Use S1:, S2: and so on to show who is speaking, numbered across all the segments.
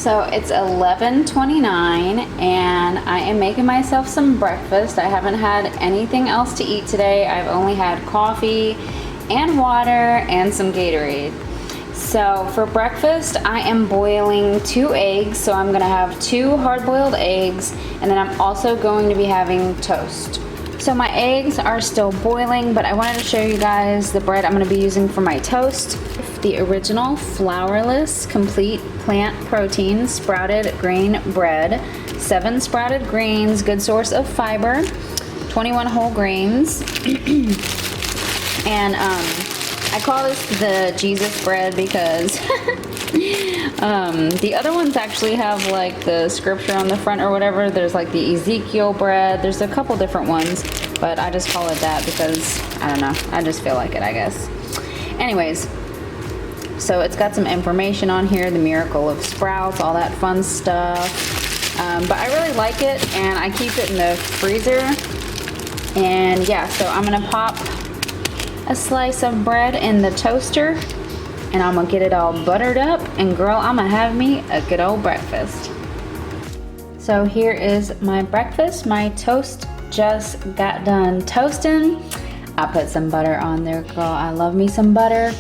S1: So it's 11:29 and I am making myself some breakfast. I haven't had anything else to eat today. I've only had coffee and water and some Gatorade. So for breakfast, I am boiling 2 eggs. So I'm gonna have 2 hard-boiled eggs, and then I'm also going to be having toast. So my eggs are still boiling, but I wanted to show you guys the bread I'm gonna be using for my toast. The original flourless complete plant protein sprouted grain bread, 7 sprouted grains, good source of fiber, 21 whole grains. And I call this the Jesus bread because the other ones actually have like the scripture on the front or whatever. There's like the Ezekiel bread. There's a couple different ones, but I just call it that because I don't know. I just feel like it, I guess. Anyways, so it's got some information on here, the miracle of sprouts, all that fun stuff. But I really like it, and I keep it in the freezer. And yeah, so I'm gonna pop a slice of bread in the toaster, and I'm gonna get it all buttered up, and girl, I'm gonna have me a good old breakfast. So here is my breakfast. My toast just got done toasting. I put some butter on there, girl. I love me some butter.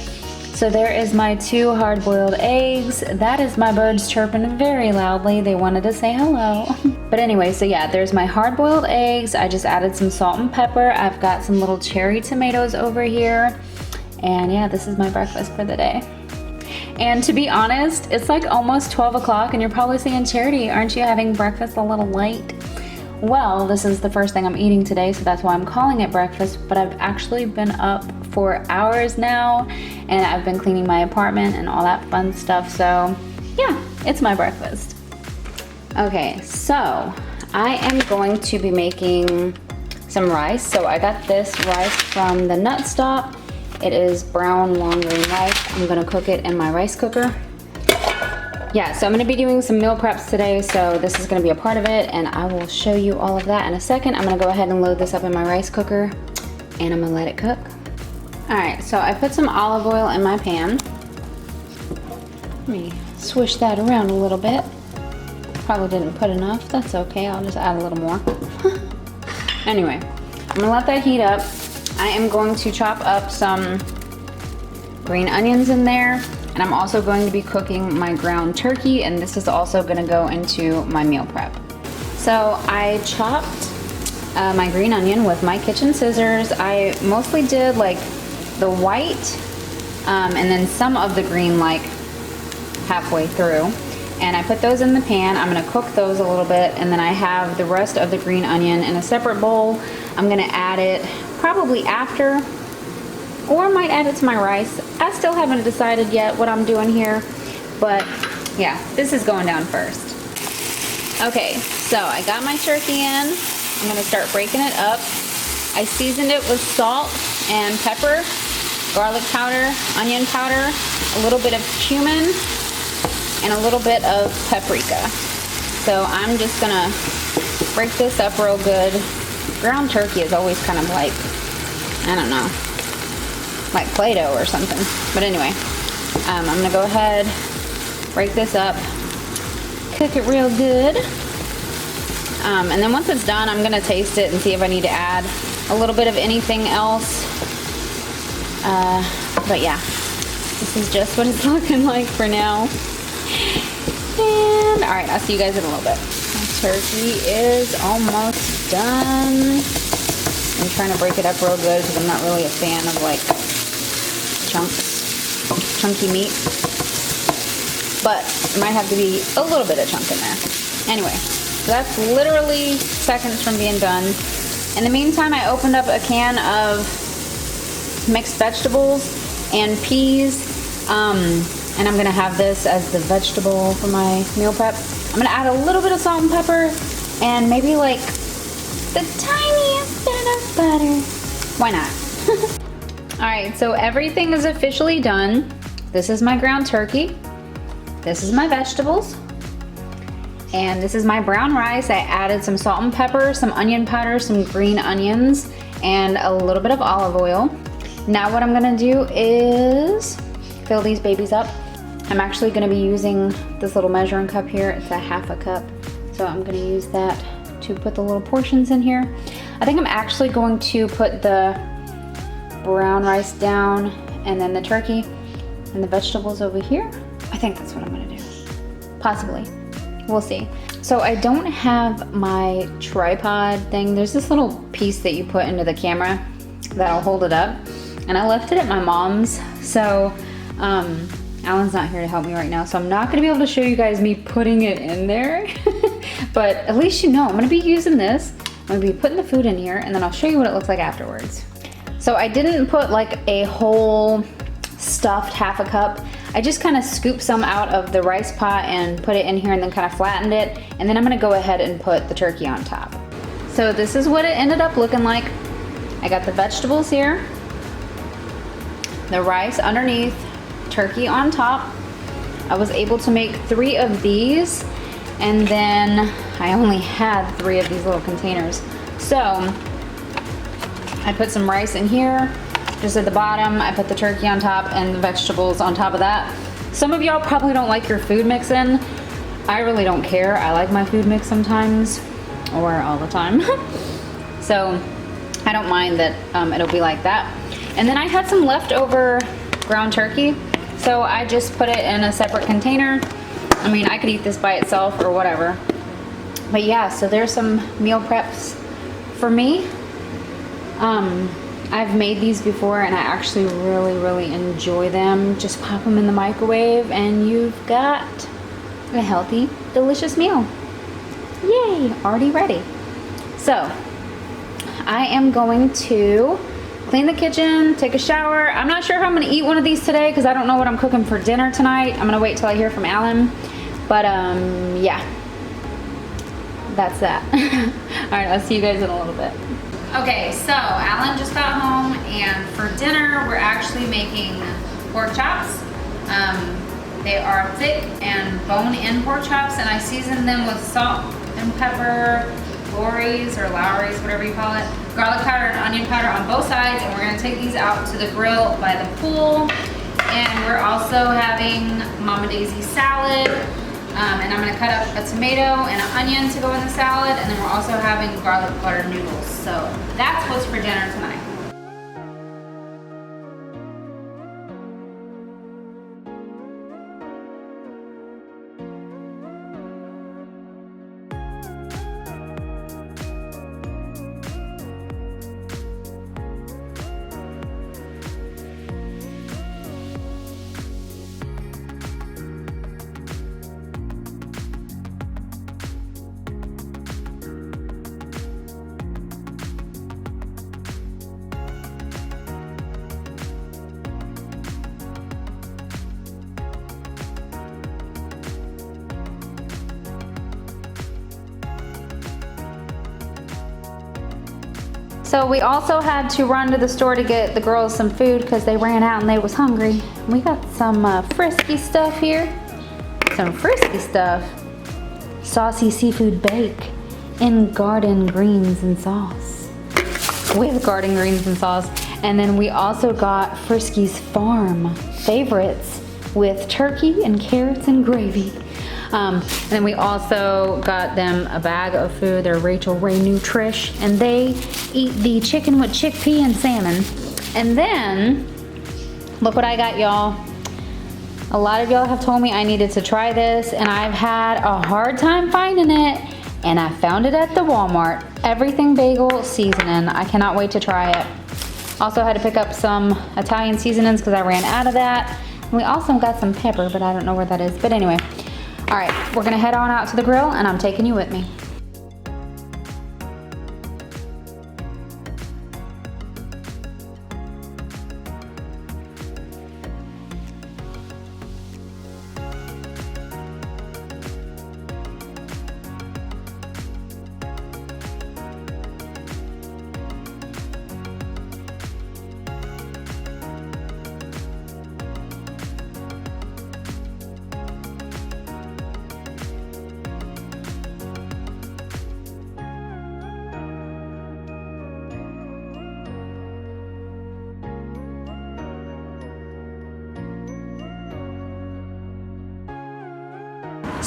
S1: So there is my 2 hard-boiled eggs. That is my birds chirping very loudly. They wanted to say hello. But anyway, so yeah, there's my hard-boiled eggs. I just added some salt and pepper. I've got some little cherry tomatoes over here. And yeah, this is my breakfast for the day. And to be honest, it's like almost 12 o'clock and you're probably saying, Charity, aren't you having breakfast a little late? Well, this is the first thing I'm eating today, so that's why I'm calling it breakfast, but I've actually been up for hours now, and I've been cleaning my apartment and all that fun stuff, so yeah, it's my breakfast. Okay, so I am going to be making some rice. So I got this rice from the Nut Stop. It is brown long grain rice. I'm gonna cook it in my rice cooker. Yeah, so I'm gonna be doing some meal preps today, so this is gonna be a part of it, and I will show you all of that in a second. I'm gonna go ahead and load this up in my rice cooker, and I'm gonna let it cook. All right, so I put some olive oil in my pan. Let me swish that around a little bit. Probably didn't put enough, that's okay, I'll just add a little more. Anyway, I'm gonna let that heat up. I am going to chop up some green onions in there. And I'm also going to be cooking my ground turkey, and this is also gonna go into my meal prep. So I chopped my green onion with my kitchen scissors. I mostly did like the white and then some of the green like halfway through. And I put those in the pan. I'm gonna cook those a little bit, and then I have the rest of the green onion in a separate bowl. I'm gonna add it probably after, or I might add it to my rice. I still haven't decided yet what I'm doing here, but yeah, this is going down first. Okay, so I got my turkey in. I'm gonna start breaking it up. I seasoned it with salt and pepper, garlic powder, onion powder, a little bit of cumin, and a little bit of paprika. So I'm just gonna break this up real good. Ground turkey is always kind of like, I don't know, like Play-Doh or something. But anyway, I'm gonna go ahead, break this up, cook it real good. And then once it's done, I'm gonna taste it and see if I need to add a little bit of anything else. But yeah, this is just what it's looking like for now. And all right, I'll see you guys in a little bit. My turkey is almost done. I'm trying to break it up real good because I'm not really a fan of like chunky meat, but it might have to be a little bit of chunk in there. Anyway, so that's literally seconds from being done. In the meantime, I opened up a can of mixed vegetables and peas, and I'm gonna have this as the vegetable for my meal prep. I'm gonna add a little bit of salt and pepper and maybe like the tiniest bit of butter. Why not? All right, so everything is officially done. This is my ground turkey. This is my vegetables. And this is my brown rice. I added some salt and pepper, some onion powder, some green onions, and a little bit of olive oil. Now what I'm gonna do is fill these babies up. I'm actually gonna be using this little measuring cup here. It's a half a cup. So I'm gonna use that to put the little portions in here. I think I'm actually going to put the brown rice down and then the turkey and the vegetables over here. I think that's what I'm gonna do. Possibly, we'll see. So I don't have my tripod thing. There's this little piece that you put into the camera that'll hold it up. And I left it at my mom's. So Alan's not here to help me right now. So I'm not gonna be able to show you guys me putting it in there. But at least you know, I'm gonna be using this. I'm gonna be putting the food in here and then I'll show you what it looks like afterwards. So I didn't put like a whole stuffed half a cup. I just kind of scooped some out of the rice pot and put it in here and then kind of flattened it. And then I'm gonna go ahead and put the turkey on top. So this is what it ended up looking like. I got the vegetables here, the rice underneath, turkey on top. I was able to make 3 of these, and then I only had 3 of these little containers. So I put some rice in here, just at the bottom. I put the turkey on top and the vegetables on top of that. Some of y'all probably don't like your food mix in. I really don't care. I like my food mix sometimes, or all the time. So I don't mind that it'll be like that. And then I had some leftover ground turkey, so I just put it in a separate container. I mean, I could eat this by itself or whatever. But yeah, so there's some meal preps for me. I've made these before and I actually really enjoy them. Just pop them in the microwave and you've got a healthy, delicious meal. Yay, already ready. So I am going to clean the kitchen, take a shower. I'm not sure if I'm gonna eat one of these today because I don't know what I'm cooking for dinner tonight. I'm gonna wait till I hear from Alan. But yeah, that's that. All right, I'll see you guys in a little bit. Okay, so Alan just got home and for dinner, we're actually making pork chops. They are thick and bone-in pork chops and I seasoned them with salt and pepper, Lawry's or Lowry's, whatever you call it, garlic powder and onion powder on both sides, and we're gonna take these out to the grill by the pool. And we're also having Mama Daisy salad, and I'm gonna cut up a tomato and an onion to go in the salad, and then we're also having garlic butter noodles. So that's what's for dinner tonight. So we also had to run to the store to get the girls some food because they ran out and they was hungry. We got some frisky stuff here. Some frisky stuff. Saucy seafood bake in garden greens and sauce. With garden greens and sauce. And then we also got Frisky's Farm favorites with turkey and carrots and gravy. And then we also got them a bag of food. They're Rachel Ray Nutrish, and they eat the chicken with chickpea and salmon. And then, look what I got, y'all. A lot of y'all have told me I needed to try this, and I've had a hard time finding it, and I found it at the Walmart. Everything bagel seasoning. I cannot wait to try it. Also had to pick up some Italian seasonings because I ran out of that. And we also got some pepper, but I don't know where that is. But anyway. All right, we're gonna head on out to the grill and I'm taking you with me.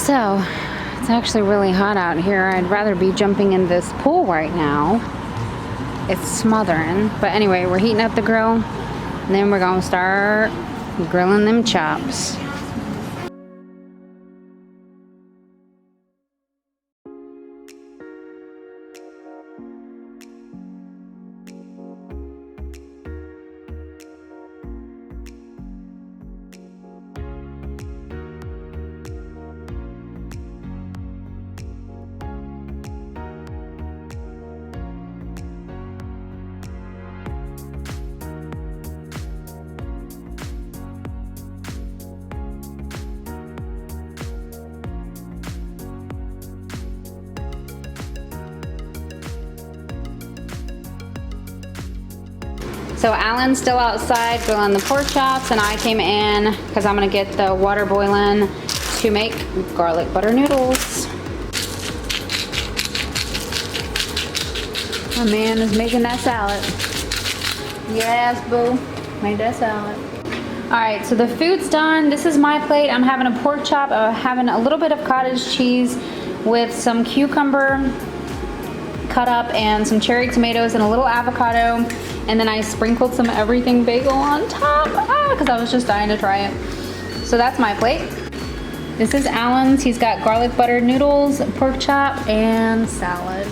S1: So, it's actually really hot out here. I'd rather be jumping in this pool right now. It's smothering. But anyway, we're heating up the grill. And then we're gonna start grilling them chops. So Alan's still outside grilling the pork chops, and I came in because I'm gonna get the water boiling to make garlic butter noodles. My man is making that salad. Yes, boo, made that salad. All right, so the food's done. This is my plate. I'm having a pork chop. I'm having a little bit of cottage cheese with some cucumber cut up and some cherry tomatoes and a little avocado. And then I sprinkled some everything bagel on top because I was just dying to try it. So that's my plate. This is Alan's. He's got garlic butter noodles, pork chop, and salad.